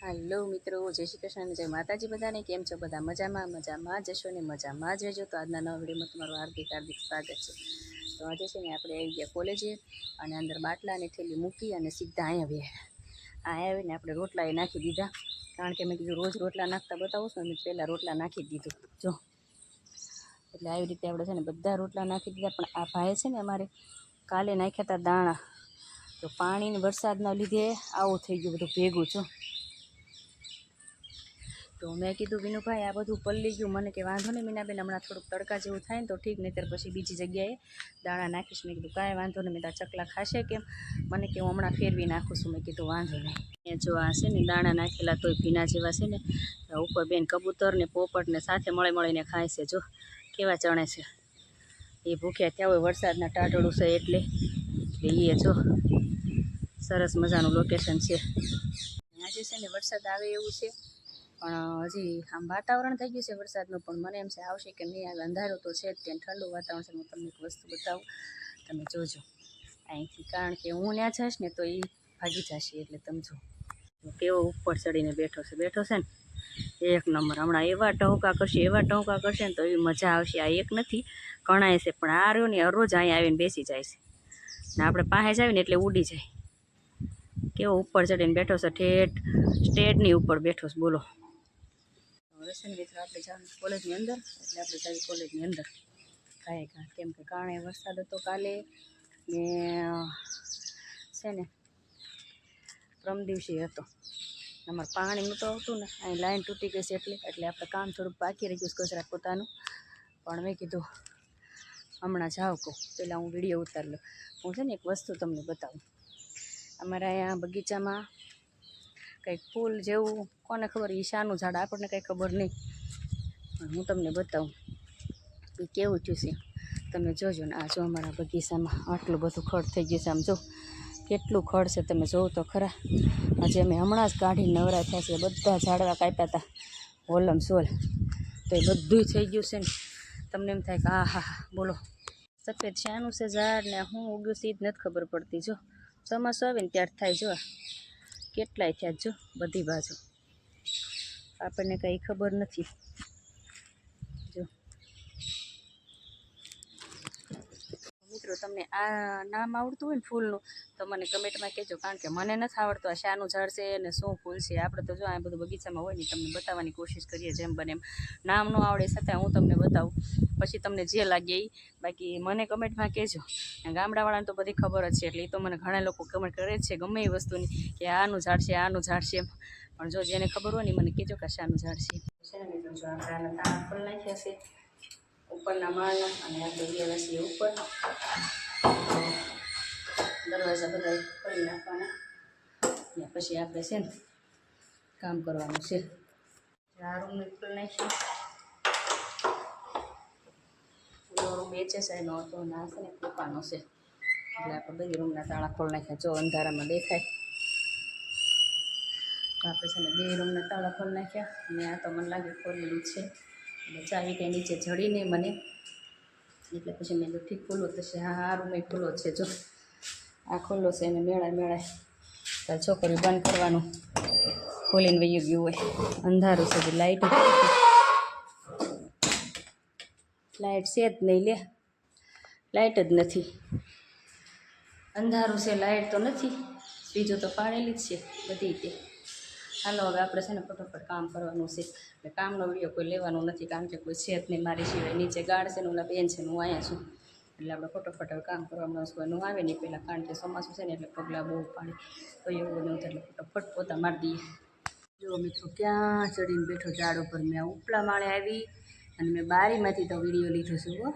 Hello मित्रों, जय श्री कृष्ण, जय माताजी। बधाने केम छो? बधा मजामां जशो ने मजामां ज रहेजो। तो आजना नवा विडियो में तमारुं हार्दिक हार्दिक स्वागत है। तो आज छे ने आपणे आई गया कॉलेजे अने अंदर बाटला ने थैली मूकी अने सीधा अहीं आवीने आपणे रोटलाए नाखी दीधा। कारण के मैं कीधुं रोज रोटला नाखता बतावुं छुं, पहेला रोटला नाखी दीधुं जो एटले आई रीते आपणे छे ने बधा रोटला नाखी दीधा। पण आ भाई छे ने अमारे काले नाख्या हता दाणा, तो पाणी ने वरसादना लीधे आवुं थई गयुं बधुं भेगुं छो। तो मैं कीधुं विनु भाई आ बधुं पल्ली गयुं, मने के वांधो नहीं मीनाबेन, हमणां थोड़ुंक तड़का जेवुं थाय ने तो ठीक, नहींतर पछी बीजी जग्याए दाणा नाखीश। मैं कीधुं कांई वांधो नहीं, मैं चकला खाशे केम, मने के हुं हमणां फेरवी नाखुं छुं। मैं कीधुं वांधो नहीं। अहींया जो आ छे ने दाणा नाखेला तोय भीना जेवा छे ने, उपर बेन कबूतर ने पोपट ने साथे मळी मळीने खाय छे। जो केवा चणे छे, ए भूख्या थया होय वरसादना टाटोळुं छे એટલે એ જો સરસ મજાનું લોકેશન છે। આજે છે ને વરસાદ આવે એવું છે, પણ હજી આમ વાતાવરણ થઈ ગયું છે વરસાદનું, પણ મને એમ છે આવશે કે નહીં આવે। અંધારું તો છે જ, ત્યાં ઠંડુ વાતાવરણ છે। હું તમને એક વસ્તુ બતાવું, તમે જોજો અહીંથી, કારણ કે હું ત્યાં જઈશ ને તો એ ભાગી જશે। એટલે તમે જો કેવો ઉપર ચડીને બેઠો છે ને, એક નંબર। હમણાં એવા ટહુકા કરશે ને તો એવી મજા આવશે। આ એક નથી, ઘણાય છે, પણ આ રહ્યો ને રોજ અહીંયા આવીને બેસી જાય છે ને આપણે પાસે જ આવીને એટલે ઉડી જાય। કેવો ઉપર ચડીને બેઠો છે, ઠેઠ સ્ટેજની ઉપર બેઠો છે, બોલો। હવે છે ને મિત્રો આપણે જવાનું કોલેજની અંદર, એટલે આપણે જઈએ કોલેજની અંદર કાંઈ કેમ કે કારણે વરસાદ હતો કાલે ને છે ને પ્રમ દિવસે હતો। અમારે પાણી નહોતું આવતું ને, અહીં લાઈન તૂટી ગઈ છે એટલે આપણે કામ થોડુંક બાકી રહી ગયું છે કચરા પોતાનું। પણ મેં કીધું હમણાં જાઓ કહું, પહેલાં હું વિડીયો ઉતારી લઉં। હું છે ને એક વસ્તુ તમને બતાવું। અમારા અહીંયા બગીચામાં કંઈક ફૂલ જેવું, કોને ખબર, ઈશાનું ઝાડ, આપણને કંઈ ખબર નહીં, પણ હું તમને બતાવું એ કેવું થયું છે। તમે જોજો ને, આ જો અમારા બગીચામાં આટલું બધું ખડ થઈ ગયું છે। આમ જો કેટલું ખડ છે, તમે જોવો તો ખરા। આજે અમે હમણાં જ કાઢીને નવરા થયા છે, બધા ઝાડવા કાપ્યા હતા હોલમ સોલ, તો એ બધું થઈ ગયું છે ને। તમને એમ થાય કે હા હા બોલો, સફેદ શાનું છે ઝાડ ને હું ઉગ્યું છે એ જ નથી ખબર પડતી। જો ચોમાસું આવે ને ત્યાર થાય, જો કેટલાય થયા, જો બધી બાજુ, આપણને કંઈ ખબર નથી। જો મિત્રો તમને આ નામ આવડતું હોય ને ફૂલનું તો મને કમેન્ટમાં કહેજો, કારણ કે મને નથી આવડતું આ શાનું ઝાડ છે અને શું ફૂલ છે। આપણે તો જો આ બધું બગીચામાં હોય ને તમને બતાવવાની કોશિશ કરીએ જેમ બને એમ। નામ ન આવડે છતાં હું તમને બતાવું, પછી તમને જે લાગે એ, બાકી મને કમેન્ટમાં કહેજો। ગામડાવાળાને તો બધી ખબર જ છે, એટલે એ તો મને ઘણા લોકો કમેન્ટ કરે જ છે ગમે એ વસ્તુની કે આનું ઝાડ છે આનું ઝાડ છે, પણ જો જેને ખબર હોય ને મને કહેજો કે શાનું ઝાડ છે ને મિત્રો। જો આપણે આના તાણા ખોલી નાખ્યા છે ઉપરના માળના, અને આપણે ગયા છીએ ઉપર, દરવાજા બધા ખોલી નાખવાના, ને પછી આપણે છે ને કામ કરવાનું છે। આ રૂમ ખોલી નાખ્યો, રૂમ HSIનો હતો ને આ છે ને પપ્પાનો છે, એટલે આપણે બધી રૂમના તાળા ખોલી નાખ્યા। જો અંધારામાં દેખાય તો આપણે છે ને બે રૂમના તાળા ખોલી નાખ્યા, અને આ તો મને લાગે ખોલેલું જ છે, એટલે ચાવી કંઈ નીચે જડી નહીં મને, એટલે પછી મેં જો ઠીક ખુલ્લો થશે। હા આ રૂમ ખુલ્લો છે, જો આ ખુલ્લો છે, એને મેળાય તાર છોકરી બંધ કરવાનું ખોલીને વયું ગયું હોય। અંધારું છે, લાઇટ છે જ નહીં, લે લાઇટ જ નથી, અંધારું છે, લાઇટ તો નથી, બીજું તો પાડેલી જ છે બધી રીતે। હાલો હવે આપણે છે ને ફટોફટ કામ કરવાનું છે, એટલે કામનો વિડીયો કોઈ લેવાનું નથી, કારણ કે કોઈ છે જ નહીં મારી સિવાય। નીચે ગાર્ડ છે ને ઓલા બેન છે ને હું અહીંયા છું, એટલે આપણે ફટોફટ હવે કામ કરવાનું છે। કોઈનું આવે નહીં પહેલાં, કારણ કે ચોમાસું છે ને એટલે પગલાં બહુ પાડે, તો એવું બધું નથી, એટલે ફટોફટ પોતા મારી દઈએ। જો મિત્રો ક્યાં ચડીને બેઠો ઝાડ ઉપર, મેં ઉપલા માળે આવી અને મેં બારીમાંથી તો વિડીયો લીધો છે હો,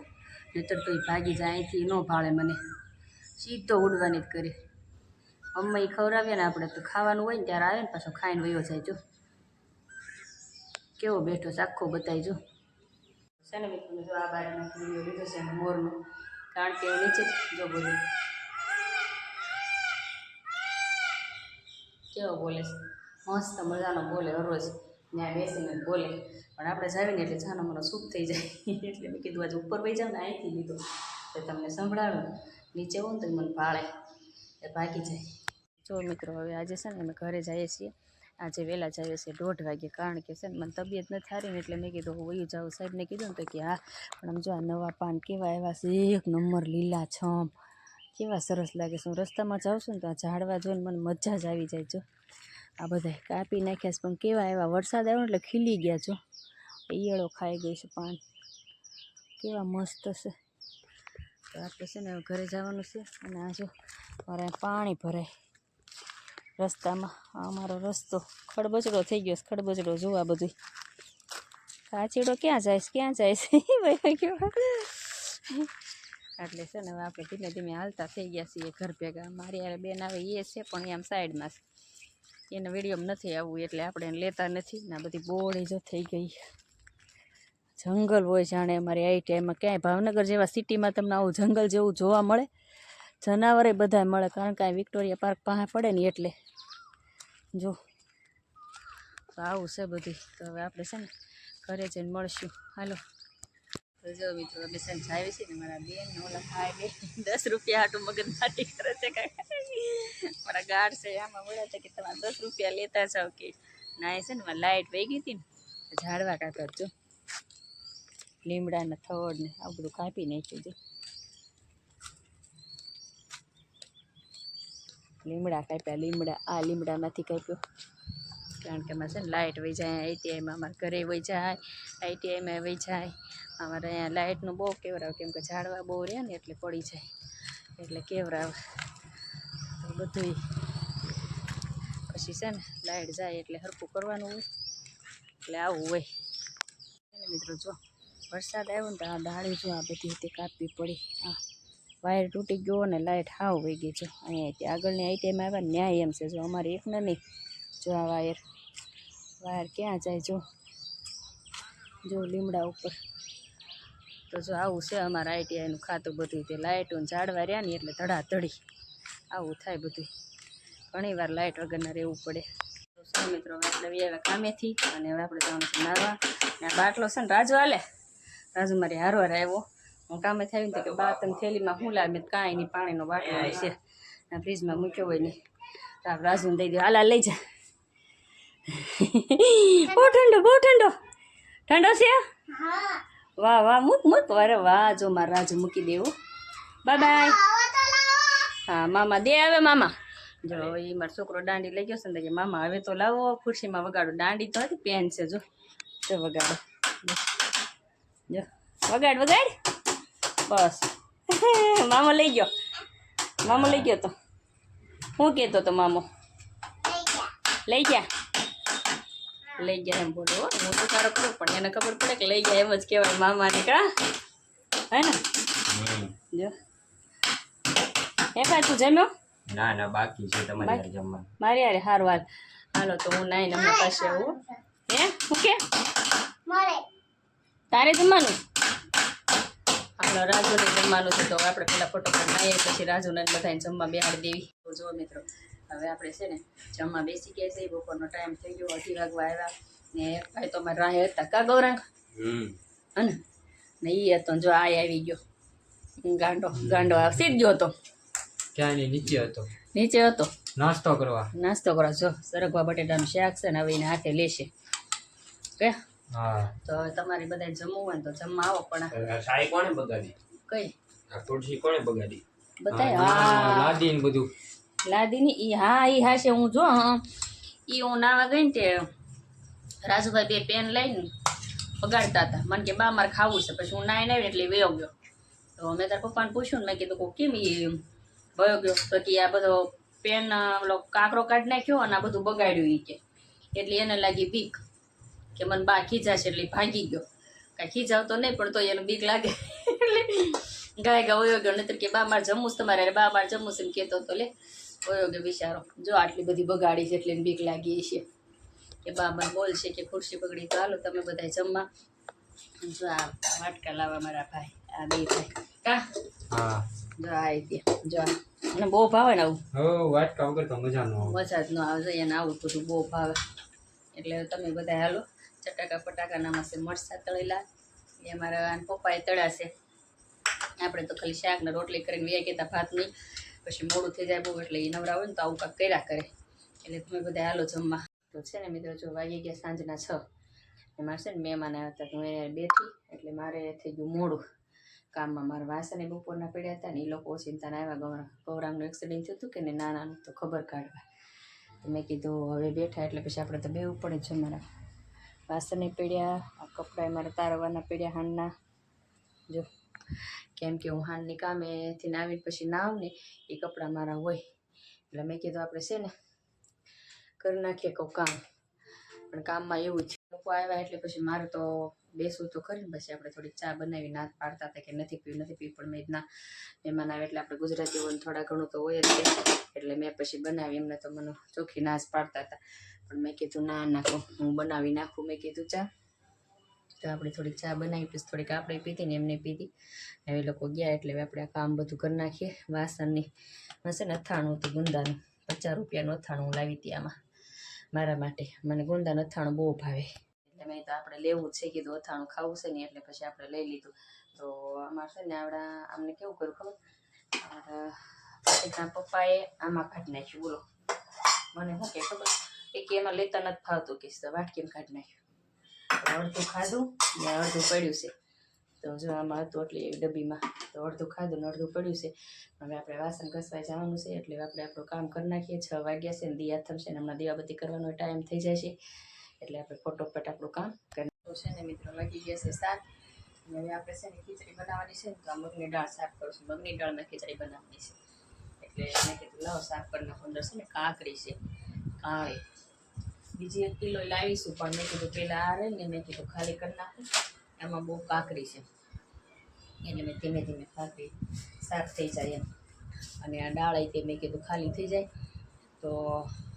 નહીતર તો એ ભાગી જાય, અહીંથી ન ભાળે મને, સીધો ઉડવાની જ કરી। મમ્મી ખવડાવીએ ને આપણે તો ખાવાનું હોય ને ત્યારે આવે ને પાછો ખાઈને વયો જાય। જો કેવો બેઠો છે, આખો બતાવી જો છે ને મિત્રો। જો આ બારીનો વિડીયો લીધો છે મોરનો, કારણ કે નીચે જો બધું કેવો બોલે છે, મસ્ત મજાનો બોલે, હરરોજ ત્યાં બેસીને બોલે, પણ આપણે જાવીને એટલે જાનો મને સૂપ થઈ જાય, એટલે મેં કીધું આજે ઉપર વહી જાવ ને, અહીંથી લીધો તો તમને સંભળાવું, નીચે હોઉં ને તો મને ભાળે, એ ભાગી જાય। જો મિત્રો હવે આજે છે ને અમે ઘરે જઈએ છીએ, આજે વહેલા જાય છે 1:30 વાગે, કારણ કે છે ને મને તબિયત નથી સારી ને એટલે મેં કીધું હું વયું જાઉં. સાહેબને કીધું ને તો કે હા, પણ આમ જો આ નવા પાન કેવા આવ્યા છે, 1 નંબર લીલા છમ, કેવા સરસ લાગે છે. હું રસ્તામાં જાઉં છું ને તો આ ઝાડવા જોઈને મને મજા જ આવી જાય. જો આ બધા કાપી નાખ્યા છે પણ કેવા આવ્યા, વરસાદ આવ્યો એટલે ખીલી ગયા. જો ઈયળો ખાઈ ગઈ છે પાન, કેવા મસ્ત છે. તો આપણે છે ને ઘરે જવાનું છે. અને આ જો મારે પાણી ભરાય રસ્તામાં, આ અમારો રસ્તો ખડબચડો થઈ ગયો છે. ખડબચડો જોવા બધું, કાચીડો ક્યાં જાય એટલે છે ને હવે આપણે ધીમે ધીમે હાલતા થઈ ગયા છીએ ઘર ભેગા. મારી યાર બેન આવે એ છે પણ એ આમ સાઈડમાં છે, એને વિડીયોમાં નથી આવવું એટલે આપણે એને લેતા નથી. ને બધી બોળી જો થઈ ગઈ, જંગલ હોય જાણે અમારી આઈ ટાઈમમાં. ક્યાંય ભાવનગર જેવા સિટીમાં તમને આવું જંગલ જેવું જોવા મળે? જનાવરે બધા મળે, કારણ કે આ વિક્ટોરિયા પાર્ક પાસે પડે ને એટલે. જો તો આવું છે બધું. તો હવે આપણે છે ને ઘરે જઈને મળશું. હાલો. તો જો મિત્રો અમે છે ને જાવી છે ને મારા બેન ને ઓલા ભાઈ બે 10 રૂપિયા હાટું મગજમારી કરે છે. મારા ગાઢ છે આમાં મળે છે કે તમારે 10 રૂપિયા લેતા જાવ કે ના. એ છે ને લાઇટ વહી ગઈ હતી ને, ઝાડવા કાપર જો લીમડાના થડ ને આવું બધું કાપી નાખ્યું. જો લીમડા કાપ્યા, લીમડા આ લીમડામાંથી કાપ્યો, કારણ કે એમાં છે ને લાઇટ વહી જાય. આઈટીઆઈમાં અમારા ઘરે વહી જાય, આઈટીઆઈમાં વહી જાય. અમારે અહીંયા લાઇટનું બહુ કેવરાવ, કેમ કે ઝાડવા બહુ રહ્યા ને એટલે પડી જાય, એટલે કેવરાવ બધું. પછી છે ને લાઇટ જાય એટલે હરખું કરવાનું હોય, એટલે આવું હોય. મિત્રો જો વરસાદ આવ્યો ને તો આ ડાળી જો આ બધી રીતે કાપવી પડી. આ વાયર તૂટી ગયો ને લાઇટ હાવ વહી ગઈ. જો અહીંયા આગળની આઈટીઆઈમાં આવ્યા ને ન્યાય એમ છે. જો અમારે એક ને નહીં, જો આ વાયર ક્યાં જાય? જો લીમડા ઉપર. તો જો આવું છે અમારા આઈટીઆઈનું ખાતું બધું. તે લાઇટું ઝાડવા રહ્યા ને એટલે ધડાધડી આવું થાય બધું. ઘણી વાર લાઇટ વગરના રહેવું પડે. તો મિત્રો આપણે આવ્યા કામેથી અને હવે આપણે જવાનું છે નાવા. ને આ બાટલો છે ને રાજુ હાલે, રાજુ મારી હારવાર આવ્યો. હું કામેથી આવીને તો કે બા તમે થેલીમાં શું લાવે? મેં કાંઈ નહીં, પાણીનો બાટલો છે ફ્રીજમાં મૂક્યો હોય નહીં, તો આપણે રાજુને દઈ દો. હાલા લઈ જા. બહુ ઠંડો, બહુ ઠંડો. ઠંડો છે? વાહ વાહ, મૂક. અરે વાહ, જો મારા રાજુ મૂકી દેવું. Bye bye. હા મામા દે આવે. મામા જો એ મારો છોકરો દાંડી લઈ ગયો છે ને કે મામા હવે તો લાવો ખુરશીમાં વગાડો. દાંડી તો હતી, પેન છે. જો વગાડો, જો વગાડ બસ. મામો લઈ ગયો તો શું કહેતો તો મામો? લઈ ગયા એમ બોલો. હું તો સારો કરું પણ એને ખબર પડે કે લઈ ગયા એમ જ કહેવાય મામાને. કા હે ને? જો એકાદ તું જમ્યો? ના બાકી છે તમારે જમવાનું. મારી યાર હારું હાલ. હાલો તો હું નાઈને હમણાં પાસે આવું. હે શું કે તારે જમવાનું? હાલો રાજુને જમવાનું છે તો આપણે પેલા ફોટોગ્રાફ નાઈએ પછી રાજુને બધાને જમવા બેહાડી દેવી. તો જો મિત્રો હવે આપણે છે ને જમવા બેસી ગયા છે. બપોરનો ટાઈમ થઈ ગયો, 2:30 વાગવા આવ્યા ને. ભાઈ તો અમારે રાહે હતા. કા ગૌરાંગ? હને ને એ હતો જો આ આવી ગયો ગાંડો આવશે જ ગયો હતો. ક્યાં નહીં, નીચે હતો નાસ્તો કરવા. જો સરગવા બટેટાનું શાક છે ને હવે એને હાથે લેશે કે. હા તો હવે તમારી બધા જમવું હોય ને તો જમવા આવો. પણ સાઈ કોણે બગાડી? કઈ આ તુલસી કોણે બગાડી? બતાય હા લાદી ને બધું. લાદી ની ઈ હા ઈ હાશે. હું જો ઈ હું નાવા ગઈ ને તે રાજુભાઈ 2 પેન લઈને બગાડતા હતા. મને કે બા મારે ખાવું છે. પછી હું નાઈને આવી એટલે વયો ગયો. તો મેં તારા પપ્પાને પૂછ્યું ને, મેં કીધું કેમ ઈ વયો ગયો? તો કે આ બધો પેન કાંકરો કાઢી નાખ્યો અને આ બધું બગાડ્યું ઈ કે. એટલે એને લાગી બીક કે મને બા ખીજાશે એટલે ભાગી ગયો. કાંઈ ખીજાવતો નહીં પણ તો એને બીક લાગે એટલે ગાય વયો ગયો. નહીતર કે બા મારે જમવું છે તમારે, બા મારે જમવું છે એમ કહેતો તો લે વયો ગયો બિચારો. જો આટલી બધી બગાડી છે એટલે બીક લાગી છે કે બા મને બોલશે કે ખુરશી પકડી. તો હાલો તમે બધા જમવા. જો આ વાટકા લાવવા મારા ભાઈ, આ 2 ભાઈ કા. હા જો આ જો અને બહુ ભાવે ને આવું. વાટકા વગર તો મજા ન આવે. મજા જ ન આવે. એને આવું બધું બહુ ભાવે. એટલે તમે બધા હાલો. ચટાકા પટાકાનામાં છે મરચાં તળેલા, એ મારા પપ્પાએ તળ્યા છે. આપણે તો ખાલી શાક ને રોટલી કરીને વ્યા કહેતા ભાત નહીં, પછી મોડું થઈ જાય બહુ એટલે એ નવરા હોય ને તો આવું કાંઈક કર્યા કરે. એટલે તમે બધા હાલો જમવા. તો છે ને મિત્રો જો વાગી ગયા સાંજના 6. એમાં છે ને મહેમાન આવ્યા હતા તો હું અહીંયા બેઠી એટલે મારે થઈ ગયું મોડું કામમાં. મારા વાસણે બપોરના પડ્યા હતા ને એ લોકો ચિંતાના આવ્યા. ગૌરાંગનું એક્સિડન્ટ થયું હતું કે ને નાનાનું તો ખબર કાઢવા. તો મેં કીધું હવે બેઠા એટલે પછી આપણે તો બેવું પડે છે. મારા વાસણે પડ્યા, આ કપડાં મારે તારવાના પડ્યા હાંડના. જો કેમ કે હું હાંડની કામેથી આવીને પછી નાવ ને એ કપડાં મારા હોય એટલે મેં કીધું આપણે છે ને કરી નાખીએ કહું કામ. પણ કામમાં એવું છે લોકો આવ્યા એટલે પછી મારે તો બેસવું તો ખરી ને. પછી આપણે થોડીક ચા બનાવી નાત પાડતા હતા કે નથી પીવી પણ મેં ના મહેમાન આવે એટલે આપણે ગુજરાતીઓને થોડા ઘણું તો હોય જ છે એટલે મેં પછી બનાવી. એમને તો મને ચોખ્ખી નાશ પાડતા હતા પણ મેં કીધું ના નાખું હું બનાવી નાખું. મેં કીધું ચા તો આપણે થોડીક ચા બનાવી પછી થોડીક આપણે પીધી ને એમને પીધી. હવે લોકો ગયા એટલે આપણે આ કામ બધું કરી નાખીએ. વાસણની હશે ને અથાણું હતું ગુંદાનું, 50 રૂપિયાનું અથાણું હું લાવી હતી આમાં મારા માટે. મને ગુંદાનું અથાણું બહુ ભાવે એટલે મેં તો આપણે લેવું જ છે કીધું. અથાણું ખાવું છે ને એટલે પછી આપણે લઈ લીધું. તો અમારે છે ને અમને કેવું કર્યું ખબર, અમારા પપ્પાએ આમાં કાઢી નાખ્યું. બોલો મને શું કે ખબર કે એમાં લેતા નથી ફાવતું કે વાટકીમાં કાઢી નાખ્યું. અડધું ખાધું ને અડધું પડ્યું છે. તો જો આમાં હતું એટલે ડબ્બીમાં તો અડધું ખાધું ને અડધું પડ્યું છે. હવે આપણે વાસણ ઘસવા જવાનું છે એટલે આપણે આપણું કામ કરી નાખીએ. 6 વાગ્યા છે ને દિયા થમશે ને હમણાં દીવાબત્તી કરવાનો ટાઈમ થઈ જાય છે એટલે આપણે ફટોફટ આપણું કામ કરી છે ને મિત્રો. વાગી ગયા છે 7. હવે આપણે છે ને ખીચડી બનાવવાની છે ને તો આ મગની દાળ સાફ કરશું. મગની દાળમાં ખીચડી બનાવવાની છે એટલે મેં કીધું લાવો સાફ કરી નાખો. અંદર છે ને કાકડી છે કાળી, બીજી 1 કિલો લાવીશું પણ મેં કીધું પહેલાં આ રહે ને મેં કીધું ખાલી કરી નાખું. એમાં બહુ કાકડી છે એટલે મેં ધીમે ધીમે કાકડી સાફ થઈ જાય એમ. અને આ દાળ આવી મેં કીધું ખાલી થઈ જાય તો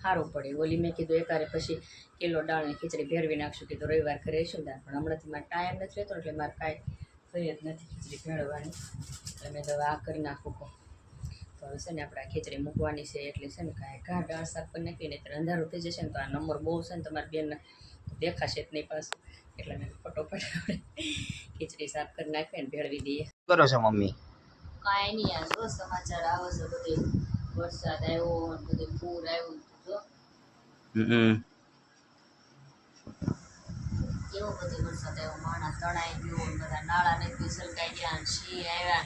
સારું પડે. ઓલી મેં કીધું એકારે પછી કિલો દાળની ખીચડી ભેરવી નાખશું કીધું રવિવાર ઘરે રહીશું દાળ. પણ હમણાંથી મારે ટાઈમ નથી રહેતો એટલે મારે કાંઈ થઈ જ નથી ખીચડી ભેળવવાની. એટલે મેં તો આ કરી નાખું કહું તો હવે છે ને આપણે આ ખીચડી મૂકવાની છે એટલે છે ને કાંઈ દાળ સાફ કરી નાખીને ત્યારે અંધારું થઈ જશે ને તો આ નંબર બહુ છે ને તમારી બેનના દેખાશે જ નહીં પાછું. એટલે મેં ફટોફટ આપણે ખીચડી સાફ કરી નાખીએ ને ભેળવી દઈએ. કરો છો મમ્મી? કાંઈ નહીં યાર જો સમાચાર આવે છે બધે વરસાદ આવ્યો ને બધે પૂર આવ્યું જો કેવો બધો વરસાદ આવ્યો. માણસ તણાઈ ગયો ને બધા નાળા નથી સલકાઈ ગયા ને સિંહ આવ્યા.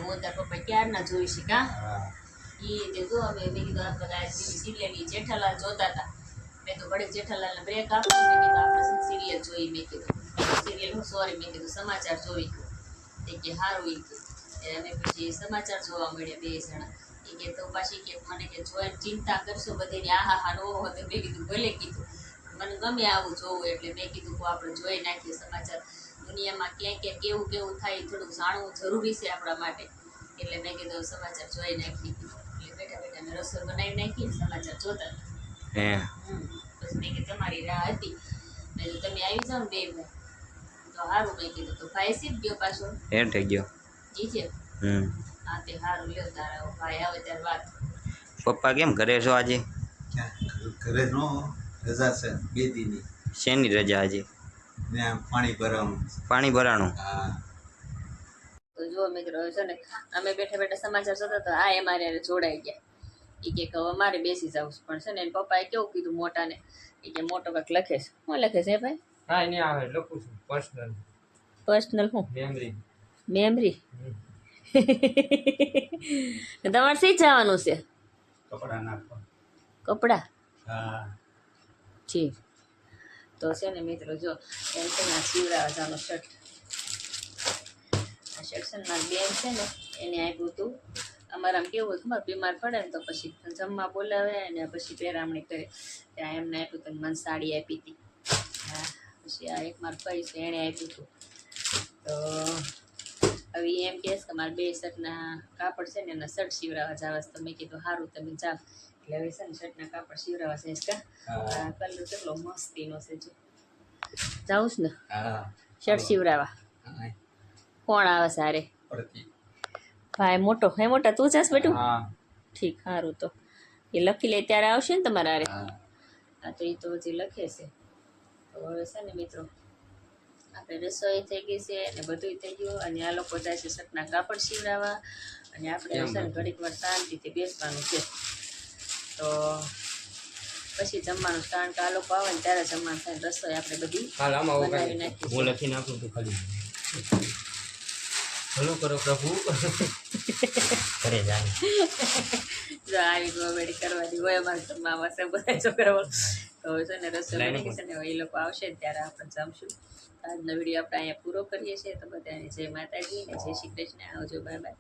હું તાર પપ્પા ક્યારના જોઈ છે કા એ જો અમે મેં કીધું આ બધા સિરિયલ જેઠાલાલ જોતા હતા. મેં તો ઘડીક જેઠાલાલને બ્રેક આપ્યો. મેં કીધું આપણે સિરિયલ જોઈ. મેં કીધું સિરિયલ હું સોરી મેં કીધું સમાચાર જોઈ એ કે સારું એ કીધું. અમે પછી સમાચાર જોવા મળ્યા 2 જણા. એ કે તો પાછી કે મને કે જોઈને ચિંતા કરશો બધીની આહા હા નો હતો. મેં કીધું ભલે કીધું મને ગમે આવું જોવું એટલે મેં કીધું આપણે જોઈ નાખીએ સમાચાર. દુનિયામાં ક્યાં ક્યાં કેવું કેવું થાય થોડુંક જાણવું જરૂરી છે આપણા માટે એટલે મેં કીધું સમાચાર જોઈ નાખી. એટલે બેઠા બેઠા મેં રસોઈ બનાવી નાખી સમાચાર જોતા હતા. પછી મેં કીધું તમારી રાહ હતી. મેં કીધું તમે આવી જાઓ ને 2 ભાઈ તો સારું. મેં કીધું તો ભાઈ સીધ ગયો પાછો થઈ ગયો જી છે. હા તે સારું લ્યો તારા ભાઈ આવે ત્યારે વાત. પપ્પા કેમ ઘરે છો આજે? ઘરે નો રજા છે 2 દીની. શેની રજા આજે? પાણી ભરવાનું. પાણી ભરાણું? હા. તો જો મિત્રો છે ને અમે બેઠા બેઠા સમાચાર જોતા હતા. આ અમારે જોડાઈ ગયા. એ કે અમારે બેસી જાવ પણ છે ને એના પપ્પાએ કેવું કીધું મોટાને એ કે મોટો કાંઈક લખે છે. શું લખે છે ભાઈ? હા નહીં આવે લખું છું પર્સનલ. પર્સનલ શું મેમરી? મેમરી તમારે શી જવાનું છે? કપડા નાખવા. કપડા? હા. જી તો છે ને મિત્રો જો એમ છે ને શિવરાવ જવાનો શર્ટ. આ શર્ટ છે ને મારી બેન છે ને એને આપ્યું હતું. અમારે આમ કેવું ખબર બીમાર પડે ને તો પછી જમવા બોલાવે અને પછી પહેરામણી કરે ત્યાં એમને આપ્યું હતું. મને સાડી આપી હતી. હા પછી આ એક મારા ભાઈ છે એણે આપ્યું હતું. તો હવે એમ કહે કે મારા 2 શર્ટના કાપડ છે ને એના શર્ટ સીવડાવવા જવા. તો મેં કીધું સારું તમે જાઓ. એટલે હવે છે ને શર્ટના કાપડ સીવડાવવા છે કા કલર કેટલો મસ્તીનો છે જો. જાઉં ને શર્ટ સીવડાવવા. કોણ આવે સારે? ભાઈ મોટો હે મોટા તું જાસ બેટું? ઠીક સારું તો એ લખી લે ત્યારે આવશે ને તમારા હારે. હા તો એ તો હજી લખે છે. તો હવે છે ને મિત્રો આપણે રસોઈ થઈ ગઈ છે અને બધું થઈ ગયું અને આ લોકો જાય છે શર્ટના કાપડ સીવડાવવા અને આપણે છે ને ઘડીક વાર શાંતિથી બેસવાનું છે. તો પછી જમવાનું, કારણ કે આ લોકો આવે ને ત્યારે જમવાનું થાય. રસોઈ આપણે બધી હાલ આમાં બનાવી નાખી હું લખી નાખું તો ખાલી ભલું કરો પ્રભુ ઘરે જાય જો આવી કોમેડી કરવાની હોય અમારે ઘરમાં આવશે બધા છોકરાઓ. તો છે ને રસોઈ બની ગઈ છે ને હવે એ લોકો આવશે ને ત્યારે આપણે જમશું. આજનો વિડીયો આપણે અહીંયા પૂરો કરીએ છીએ. તો બધાને જય માતાજી ને જય શ્રી કૃષ્ણ. આવજો, બાય બાય.